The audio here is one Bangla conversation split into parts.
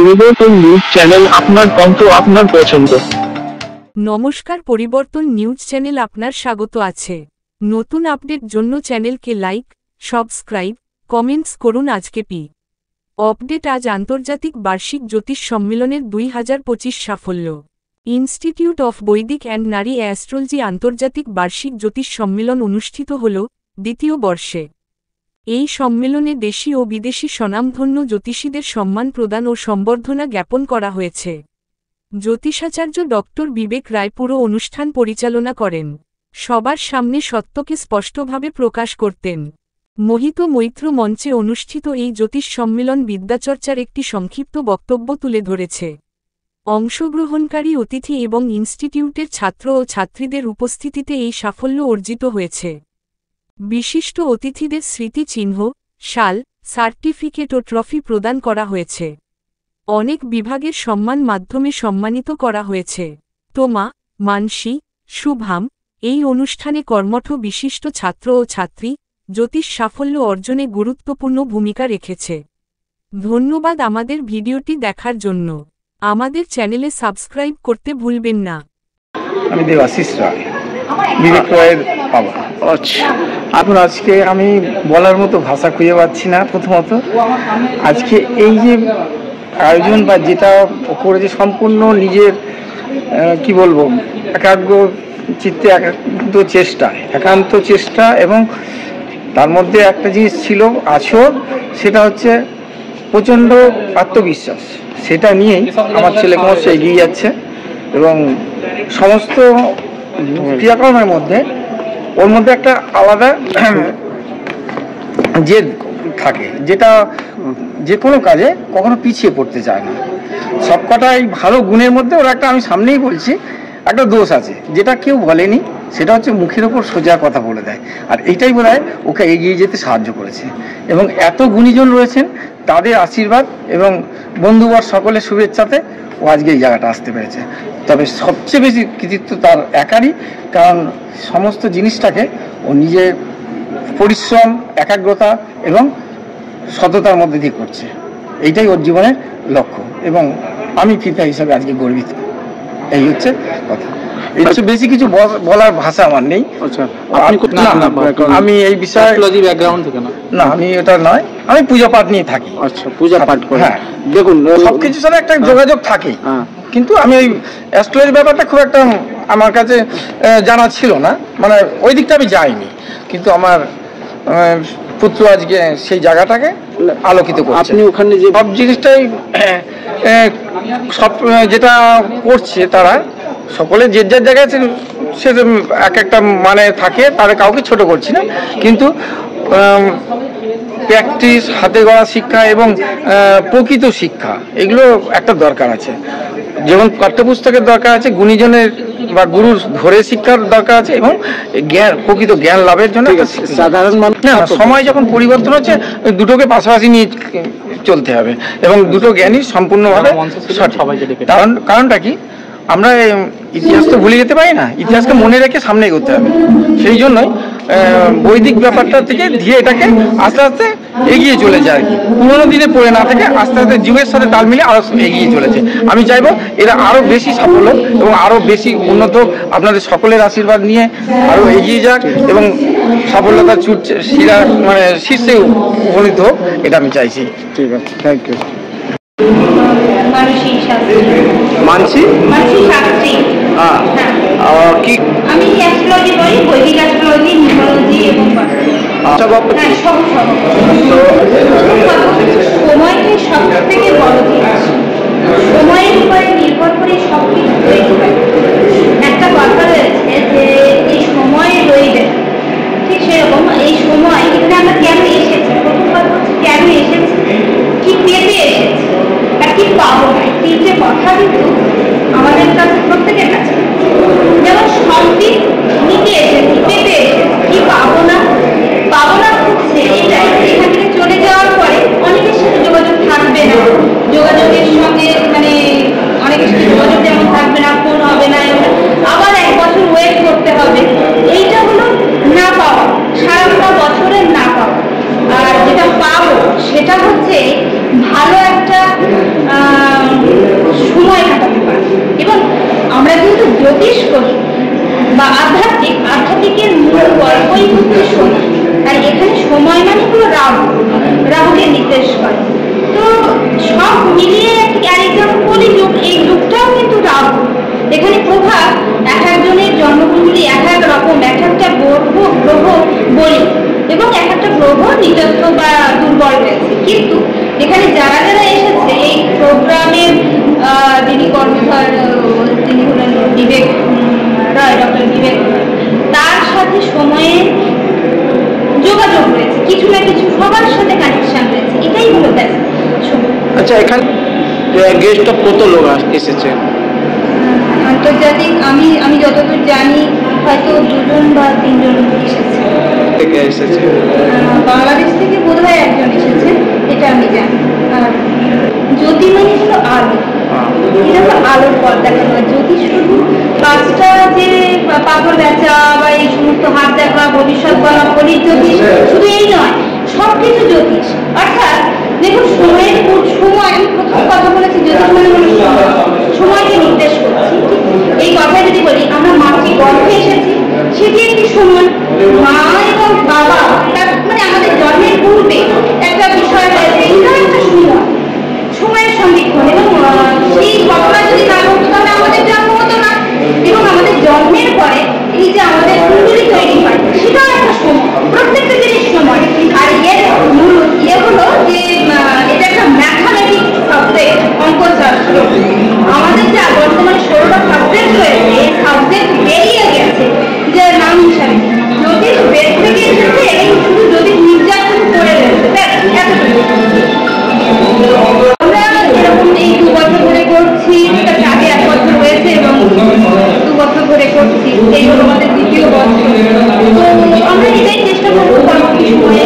পরিবর্তন নিউজ চ্যানেল, আপনার কণ্ঠ, আপনার পছন্দ। নমস্কার, পরিবর্তন নিউজ চ্যানেল আপনার স্বাগত আছে। নতুন আপডেট জন্য চ্যানেলকে লাইক, সাবস্ক্রাইব, কমেন্টস করুন। আজকে আপডেট। আজ আন্তর্জাতিক বার্ষিক জ্যোতিষ সম্মেলনের 2025 সাফল্য। ইনস্টিটিউট অফ বৈদিক অ্যান্ড নারী অ্যাস্ট্রোলজি আন্তর্জাতিক বার্ষিক জ্যোতিষ সম্মেলন অনুষ্ঠিত হল দ্বিতীয় বর্ষে। এই সম্মেলনে দেশি ও বিদেশি স্বনামধন্য জ্যোতিষীদের সম্মান প্রদান ও সম্বর্ধনা জ্ঞাপন করা হয়েছে। জ্যোতিষাচার্য ডক্টর বিবেক রায় পুরো অনুষ্ঠান পরিচালনা করেন। সবার সামনে সত্যকে স্পষ্টভাবে প্রকাশ করতেন। মোহিত মৈত্র মঞ্চে অনুষ্ঠিত এই জ্যোতিষ সম্মেলন বিদ্যাচর্চার একটি সংক্ষিপ্ত বক্তব্য তুলে ধরেছে। অংশগ্রহণকারী অতিথি এবং ইনস্টিটিউটের ছাত্র ও ছাত্রীদের উপস্থিতিতে এই সাফল্য অর্জিত হয়েছে। বিশিষ্ট অতিথিদের স্মৃতিচিহ্ন, শাল, সার্টিফিকেট ও ট্রফি প্রদান করা হয়েছে। অনেক বিভাগের সম্মান মাধ্যমে সম্মানিত করা হয়েছে। তোমা, মানসী, শুভাম এই অনুষ্ঠানে কর্মঠ বিশিষ্ট ছাত্র ও ছাত্রী জ্যোতিষ সাফল্য অর্জনে গুরুত্বপূর্ণ ভূমিকা রেখেছে। ধন্যবাদ আমাদের ভিডিওটি দেখার জন্য। আমাদের চ্যানেলে সাবস্ক্রাইব করতে ভুলবেন না। আমি দেবাশিস রায়, বিবেক রায়ের বাবা। আচ্ছা, এখন আজকে আমি বলার মতো ভাষা খুঁজে পাচ্ছি না। প্রথমত আজকে এই যে আয়োজন বা যেটা করেছে, সম্পূর্ণ নিজের কি বলবো, একাগ্র চিত্তে একান্ত চেষ্টা, এবং তার মধ্যে একটা জিনিস ছিল আছর, সেটা হচ্ছে প্রচণ্ড আত্মবিশ্বাস। সেটা নিয়েই আমার ছেলে ক্রমশ এগিয়ে যাচ্ছে, এবং সমস্ত ক্রিয়াকর্মের মধ্যে ওর মধ্যে একটা আলাদা জেদ থাকে, যেটা যে কোনো কাজে কখনো পিছিয়ে পড়তে চায় না। সবকটাই ভালো গুণের মধ্যে ওর একটা, আমি সামনেই বলছি, একটা দোষ আছে যেটা কেউ বলেনি, সেটা হচ্ছে মুখের ওপর সোজা কথা বলে দেয়। আর এইটাই বোধহয় ওকে এগিয়ে যেতে সাহায্য করেছে। এবং এত গুণীজন রয়েছেন, তাদের আশীর্বাদ এবং বন্ধুবর সকলের শুভেচ্ছাতে ও আজকে এই জায়গাটা আসতে পেরেছে। তবে সবচেয়ে বেশি কৃতিত্ব তার একারই, কারণ সমস্ত জিনিসটাকে ও নিজের পরিশ্রম, একাগ্রতা এবং সততার মধ্যে দিয়ে করছে। এইটাই ওর জীবনের লক্ষ্য, এবং আমি পিতা হিসাবে আজকে গর্বিত। এই হচ্ছে কথা। এর চেয়ে বেশি কিছু বলার ভাষা আমার নেই। আমি এই বিষয়ে না, আমি এটা নয়, আমি পূজা পাঠ নিয়ে থাকি। আচ্ছা, পূজা পাঠ করে। হ্যাঁ, দেখুন সবকিছুর সাথে একটা যোগাযোগ থাকেই, কিন্তু আমি ওই অ্যাস্ট্রোলজি ব্যাপারটা খুব একটা আমার কাছে জানা ছিল না, মানে ওই দিকটা আমি যাইনি। কিন্তু আমার পুত্র আজকে সেই জায়গাটাকে আলোকিত করছে। আপনি ওখানে যে সব জিনিসটাই সব যেটা করছে, তারা সকলে যে যার জায়গায় সে এক একটা মানে থাকে, তারা কাউকে ছোট করছি না, কিন্তু প্র্যাকটিস, হাতে গড়া শিক্ষা এবং প্রকৃত শিক্ষা, এগুলো একটা দরকার আছে। যেমন পাঠ্যপুস্তকের দরকার আছে, গুণীজনের বা গুরুর ধরে শিক্ষার দরকার আছে, এবং জ্ঞান, প্রকৃত জ্ঞান লাভের জন্য সাধারণ মানুষ না, সময় যখন পরিবর্তন হচ্ছে, দুটোকে পাশাপাশি নিয়ে চলতে হবে, এবং দুটো জ্ঞানই সম্পূর্ণভাবে সঠিক। কারণটা কি, আমরা ইতিহাস তো ভুলে যেতে পারি না, ইতিহাসকে মনে রেখে সামনে এগোতে হবে। সেই জন্যই বৈদিক ব্যাপারটা থেকে ধীরে এটাকে আস্তে আস্তে এগিয়ে চলে যায় আর কি। পুরোনো দিনে পড়ে না থেকে আস্তে আস্তে যুগের সাথে তাল মিলিয়ে আরো এগিয়ে চলেছে। আমি চাইবো এরা আরো বেশি সাফল্য এবং আরো বেশি উন্নত, আপনাদের সকলের আশীর্বাদ নিয়ে আরো এগিয়ে যাক, এবং সফলতা শিরা মানে শীর্ষে উপনীত হোক, এটা আমি চাইছি। ঠিক আছে, থ্যাংক ইউ। মানসী শাস্ত্রী। কি আমি অ্যাস্ট্রোলজি পড়ি, বৈদিক অ্যাস্ট্রোলজি, নিউমোলজি এবং সময়কে সব থেকে বড় জিনিস। সময়ের উপরে নির্ভর করে সব কিছু তৈরি হয়। একটা কথা রয়েছে যে এই সময় রইবে, ঠিক সেরকম এই সময় এখানে আমরা কেন এসেছি, প্রথম কথা হচ্ছে কেন এসেছি, কি পেতে এসেছি আর কি পাবো না। তিনটে কথা কিন্তু আমাদের কাছে, প্রত্যেকের কাছে, যেমন সবদিক নিতে এসেছি, পেতে এসেছি, কি পাবো না হচ্ছে এটাই। এখান থেকে চলে যাওয়ার পরে অনেকের সাথে যোগাযোগ থাকবে না, যোগাযোগের সঙ্গে মানে অনেকের সাথে যোগাযোগ যেমন থাকবে না, ফোন হবে না, আবার 1 বছর ওয়েট করতে হবে। এইটা হলো না পাওয়া, সারাটা বছরের না পাওয়া। আর যেটা পাবো সেটা হচ্ছে ভালো একটা সব মিলিয়ে একদম কলিযুগ, এই যুগটাও কিন্তু রাহু। এখানে প্রভাব এক একজনের জন্মকুণ্ডলী এক এক রকম, এক একটা গ্রহ বলি এবং এক একটা গ্রহ নিজস্ব বা দুর্বল রয়েছে। কিন্তু এখানে যারা যারা এসেছে এই প্রোগ্রামের যিনি কর্মধার, তিনি হলেন বিবেক রায়, ডক্টর বিবেক, তার সাথে সময়ে যোগাযোগ রয়েছে, কিছু না কিছু সবার সাথে কানেকশন রয়েছে, এটাই হলো ব্যাস। আচ্ছা, এখানে গেস্টটা কত লোক এসেছে? আন্তর্জাতিক আমি যতদূর জানি হয়তো 2জন বা 3জন এসেছে। থেকে এসেছে বাংলাদেশ থেকে বোধহয় 1জন এসেছে, এটা আমি জানি। আর জ্যোতির্মণি হলো আলো, এটা হলো আলোর পথ দেখানো। জ্যোতিষ শুধু কাজটা যে পাথর বেচা বা এই সমস্ত হাত দেখা, ভবিষ্যৎ বলা, ফলির জ্যোতিষ শুধু এই নয়, সবকিছু জ্যোতিষ। অর্থাৎ দেখুন, সময়ের সময়, আমি প্রথম কথা বলেছি জ্যোতিষ মানে হলো সময়কে নির্দেশ করছি। এই কথা যদি বলি, আমরা মাতৃগর্ভে এসেছি, সেটি একটি সময়। মা এবং বাবা মানে আমাদের জন্মের পূর্বে একটা বিষয় রয়েছে, এটাও একটা সময়, সময়ের সন্ধিক্ষণ। এবং সেই ঘটনা যদি না ঘটতো তাহলে আমাদের জন্ম হতো না। এবং আমাদের জন্মের পরে এই যে আমাদের কুণ্ডলী তৈরি হয়, সেটাও একটা সময়, প্রত্যেকটা জিনিস সময়। আর এর মূল হলো যে এটা একটা ম্যাথামেটিক্স সাবজেক্ট, অঙ্কশাস্ত্র। আমাদের যা বর্তমানে 16টা সাবজেক্ট রয়েছে, এই সাবজেক্ট বেরিয়ে গেছে যে নাম হিসাবে জ্যোতিষ বেদ থেকে এসেছে, এবং শুধু জ্যোতিষ নির্যাতন করে রয়েছে। আমরা এরকম এই 2 বছর ধরে করছি, আগে 1 বছর হয়েছে এবং 2 বছর ধরে করছি, এই হলো আমাদের 2য় বছর। তো আমরা এটাই চেষ্টা করবো পরবর্তী সময়ে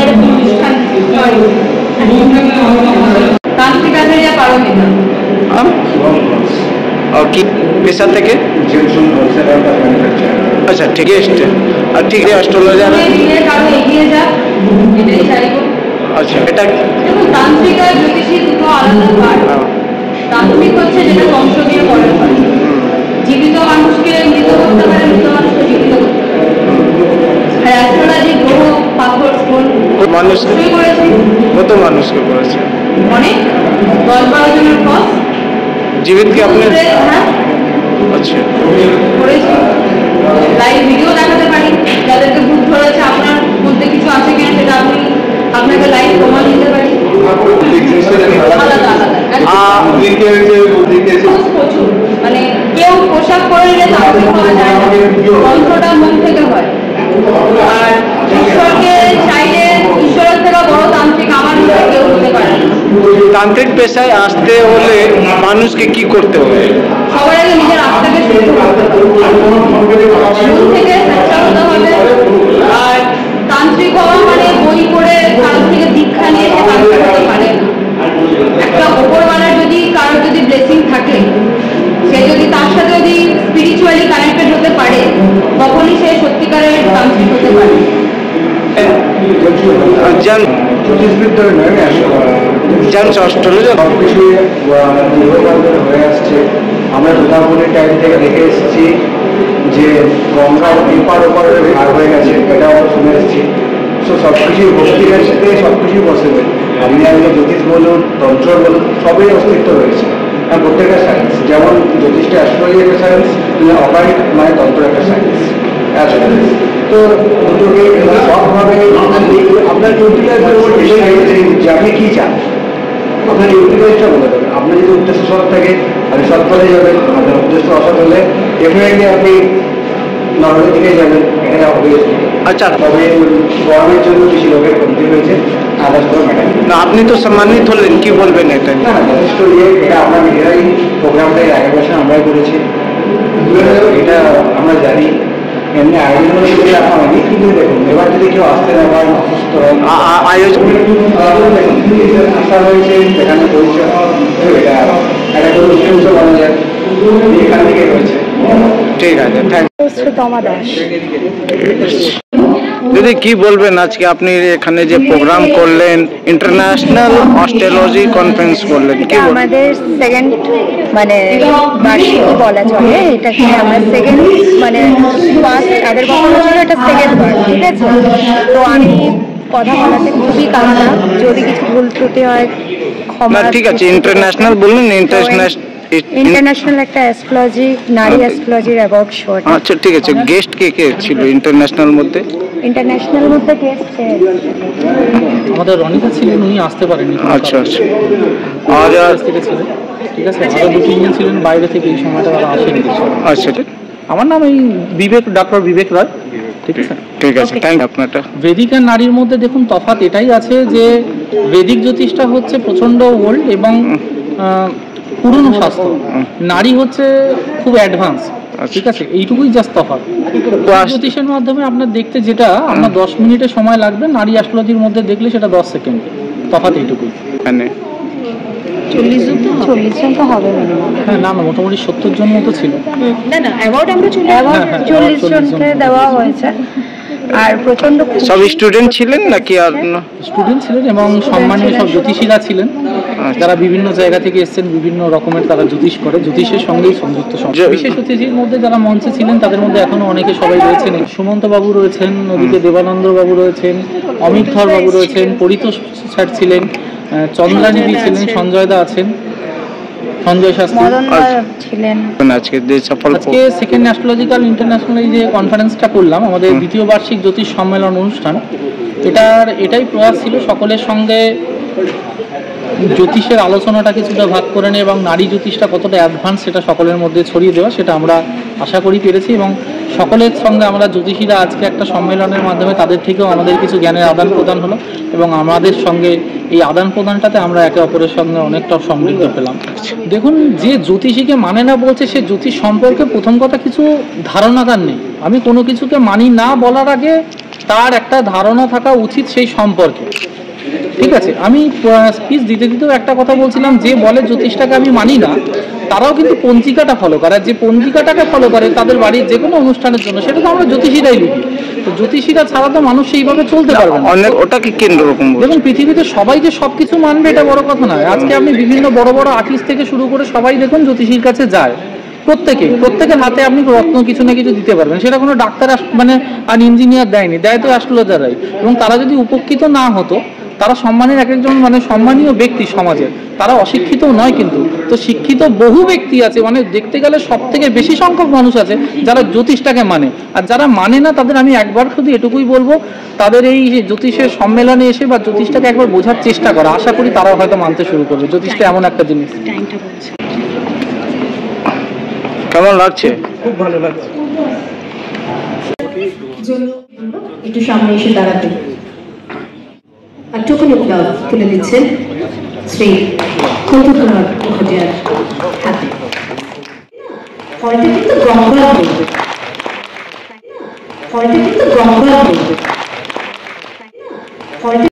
এরকম অনুষ্ঠান হয়। তান্ত্রিক আচার্য পারমিতা। কি পেশা থেকে? আচ্ছা, ঠিক আছে। আর ঠিক অ্যাস্ট্রোলজার আরো এগিয়ে যাক, এটাই চাইবো। আচ্ছা, এটা দেখুন, তান্ত্রিক আর জ্যোতিষী দুটো আলাদা পার্ট। তান্ত্রিক হচ্ছে যেটা তন্ত্র দিয়ে করা হয়, জীবিত মানুষকে মৃত করতে পারে, মৃত মানুষকে জীবিত করতে পারে। আর অ্যাস্ট্রোলজি গ্রহ, পাথর, স্টোন মানুষ করেছে, কত মানুষকে করেছে? অনেক 10-12 জনের ক্রস জীবিতকে আপনি? হ্যাঁ, আচ্ছা, করেছি। লাইভ ভিডিও দেখাতে পারি, যাদেরকে ভূত ধরেছে আপনার মধ্যে কিছু আছে কিনা সেটা আপনাকে লাইভ প্রমাণ দিতে পারি। আলাদা আলাদা প্রচুর, মানে কেউ পোশাক পরে নিলে তান্ত্রিক হওয়া যায় না, মন্ত্রটা মন থেকে হয়। আর ঈশ্বরকে চাইলে ঈশ্বরের থেকে বড় তান্ত্রিক আমার মধ্যে কেউ হতে পারে না। তান্ত্রিক পেশায় আসতে হলে মানুষকে কি করতে হবে? সবার আগে নিজের আত্মাকে শুদ্ধ করতে হবে, মন থেকে চেষ্টা হতে হবে। আর তান্ত্রিক হওয়া মানে বই পড়ে কারোর থেকে দীক্ষা নিয়ে সে তান্ত্রিক হতে পারে না। একটা ওপরওয়ালার যদি কারোর যদি ব্লেসিং থাকে, সে যদি তার সাথে যদি স্পিরিচুয়ালি কানেক্টেড হতে পারে, তখনই সে সত্যিকারের তান্ত্রিক হতে পারে। হয়ে আসছে। আমরা দুর্গাপুরের টাইম থেকে দেখে এসেছি যে গঙ্গা এপার ওপার ভাগ হয়ে গেছে, এটা আমরা শুনে এসেছি। সো সব কিছুই ভক্তির সাথে সব কিছুই পসিবল। আপনি আজকে জ্যোতিষ বলুন, তন্ত্র বলুন, সবই অস্তিত্ব রয়েছে। আর প্রত্যেকটা সায়েন্স, যেমন জ্যোতিষটা অ্যাস্ট্রোলজি একটা সায়েন্স, অপারিক মানে তন্ত্র একটা সায়েন্স। তো দুটোকে সবভাবে আপনার ইউটিলাইজের উপর যে আপনি কী চান, আপনার ইউটিলাইজটা বলে দেবেন। আপনার যদি উদ্দেশ্য সৎ থাকে আপনি সৎ পথে যাবেন, আপনার উদ্দেশ্য অসৎ হলে ডেফিনেটলি আপনি নরমের দিকে যাবেন, এটা অবভিয়াসলি। আচ্ছা, তবে গরমের জন্য কিছু লোকের ক্ষতি হয়েছে, আদার্স কোনো ম্যাটার না। আপনি তো সম্মানিত হলেন, কি বলবেন এটা? না, যথেষ্ট এটা আমরা নিজেরাই প্রোগ্রামটাই আগের বছর আমরাই করেছি, এটা আমরা জানি। এমনি আয়োজন করে রাখা হয়নি, কিন্তু দেখুন এবার যদি কেউ আসতে না পারেন, অসুস্থ হয়, আয়োজন আশা হয়েছে সেখানে পরিচয়, এটা একটা কোনো উৎসব বলা যায়, এখান থেকে হয়েছে। ঠিক আছে, থ্যাংক ইউ। শ্রুতমা দাস। দিদি, কি বলবেন আজকে আপনি এখানে যে প্রোগ্রাম করলেন, ইন্টারন্যাশনাল অস্ট্রোলজি কনফারেন্স করলেন, কি বলবেন? আমাদের সেকেন্ড মানে বার্ষিকী বলা চলে এটাকে। আমরা সেকেন্ড মানে ফার্স্ট আগের বছর ছিল, এটা সেকেন্ড বার, ঠিক আছে। তো আমি কথা বলাতে খুবই কাঁচা, যদি কিছু ভুল ত্রুটি হয় ক্ষমা। ঠিক আছে, ইন্টারন্যাশনাল বললেন, ইন্টারন্যাশনাল একটা অ্যাস্ট্রোলজি, নারী অ্যাস্ট্রোলজির অ্যাওয়ার্ড শো। আচ্ছা ঠিক আছে, গেস্ট কে কে ছিল ইন্টারন্যাশনাল মধ্যে? ইন্টারন্যাশনাল মধ্যে গেস্ট আমাদের রনিতা ছিলেন, উনি আসতে পারেননি। আচ্ছা আচ্ছা। আর থেকে ছিলেন, ঠিক আছে। আরো 2-3 জন ছিলেন বাইরে থেকে, এই সময়টা তারা আসেনি। আচ্ছা, আমার নাম এই ডক্টর বিবেক রায়, ঠিক আছে। ঠিক আছে, থ্যাংক ইউ। আপনারটা বেদিক আর নারীর মধ্যে দেখুন তফাৎ এটাই আছে যে বেদিক জ্যোতিষটা হচ্ছে প্রচন্ড ওল্ড এবং পুরনো শাস্ত্র, নারী হচ্ছে খুব অ্যাডভান্স, ঠিক আছে। এইটুকুই জাস্ট তফাৎ। জ্যোতিষের মাধ্যমে আপনার দেখতে যেটা আপনার 10 মিনিটে সময় লাগবে, নারী অ্যাস্ট্রোলজির মধ্যে দেখলে সেটা 10 সেকেন্ড। তফাৎ এইটুকুই। মানে 40 জন তো হবে হ্যাঁ, না মোটামুটি 70 জন মতো ছিল। না না, অ্যাওয়ার্ড আমরা 40 জনকে দেওয়া হয়েছে। আর প্রচন্ড সব স্টুডেন্ট ছিলেন নাকি আর স্টুডেন্ট ছিলেন এবং সম্মানীয় সব জ্যোতিষীরা ছিলেন, যারা বিভিন্ন জায়গা থেকে এসেছেন, বিভিন্ন রকমের তারা জ্যোতিষ করে, জ্যোতিষের সঙ্গেই সংযুক্ত। বিশেষ অতিথির মধ্যে যারা মঞ্চে ছিলেন তাদের মধ্যে এখনো অনেকে সবাই রয়েছেন। সুমন্ত বাবু রয়েছেন, ওদিকে দেবানন্দ বাবু রয়েছেন, অমিত ধর বাবু রয়েছেন, পরিতোষ স্যার ছিলেন, চন্দ্রানিধি ছিলেন, সঞ্জয় দা আছেন, সঞ্জয় শাস্ত্রী ছিলেন। আজকে যে সফল আজকে সেকেন্ড অ্যাস্ট্রোলজিক্যাল ইন্টারন্যাশনাল এই যে কনফারেন্সটা করলাম, আমাদের দ্বিতীয় বার্ষিক জ্যোতিষ সম্মেলন অনুষ্ঠান, এটাই প্রয়াস ছিল সকলের সঙ্গে জ্যোতিষের আলোচনাটা কিছুটা ভাগ করে নিয়ে এবং নারী জ্যোতিষটা কতটা অ্যাডভান্স সেটা সকলের মধ্যে ছড়িয়ে দেওয়া, সেটা আমরা আশা করি পেরেছি। এবং সকলের সঙ্গে আমরা জ্যোতিষীরা আজকে একটা সম্মেলনের মাধ্যমে তাদের থেকেও আমাদের কিছু জ্ঞানের আদান প্রদান হলো এবং আমাদের সঙ্গে এই আদান প্রদানটাতে আমরা একে অপরের সঙ্গে অনেকটা সমৃদ্ধ পেলাম। দেখুন, যে জ্যোতিষীকে মানে না বলছে সে জ্যোতিষ সম্পর্কে প্রথম কথা কিছু ধারণা তার নেই। আমি কোনো কিছুকে মানি না বলার আগে তার একটা ধারণা থাকা উচিত সেই সম্পর্কে, ঠিক আছে। আমি স্পিচ দিতে দিতেও একটা কথা বলছিলাম, যে বলে জ্যোতিষটাকে আমি মানি না তারাও কিন্তু পঞ্জিকাটা ফলো করে, আর যে পঞ্জিকাটাকে ফলো করে তাদের বাড়ির যে কোনো অনুষ্ঠানের জন্য সেটা তো আমরা জ্যোতিষীরাই লিখি। তো জ্যোতিষীরা ছাড়া তো মানুষ সেইভাবে চলতে পারবে না। ওটাকে কেন্দ্র রকম দেখুন, পৃথিবীতে সবাই যে সবকিছু মানবে এটা বড় কথা নয়। আজকে আপনি বিভিন্ন বড় বড় আর্টিস্ট থেকে শুরু করে সবাই দেখুন জ্যোতিষীর কাছে যায়, প্রত্যেকের হাতে আপনি রত্ন কিছু না কিছু দিতে পারবেন। সেটা কোনো ডাক্তার মানে আর ইঞ্জিনিয়ার দেয়নি, দেয় তো অ্যাস্ট্রোলজাররাই। এবং তারা যদি উপকৃত না হতো, তারা সম্মানের একজন মানে সম্মানীয় ব্যক্তি সমাজের, তারা অশিক্ষিতও নয় কিন্তু। তো শিক্ষিত বহু ব্যক্তি আছে, মানে দেখতে গেলে সব থেকে বেশি সংখ্যক মানুষ আছে যারা জ্যোতিষটাকে মানে। আর যারা মানে না তাদের আমি একবার শুধু এটুকুই বলবো, তাদের এই জ্যোতিষের সম্মেলনে এসে বা জ্যোতিষটাকে একবার বোঝার চেষ্টা করা, আশা করি তারাও হয়তো মানতে শুরু করবে। জ্যোতিষটা এমন একটা জিনিস। কেমন লাগছে? খুব ভালো লাগছে। একটু সামনে এসে দাঁড়াতে আর টোকেন অফ লাভ তুলে দিচ্ছেন শ্রী কৌতুক কুমার মুখার্জির হাতে। ফলটা কিন্তু গঙ্গা বলবে, ফলটা কিন্তু গঙ্গা বলবে, ফলটা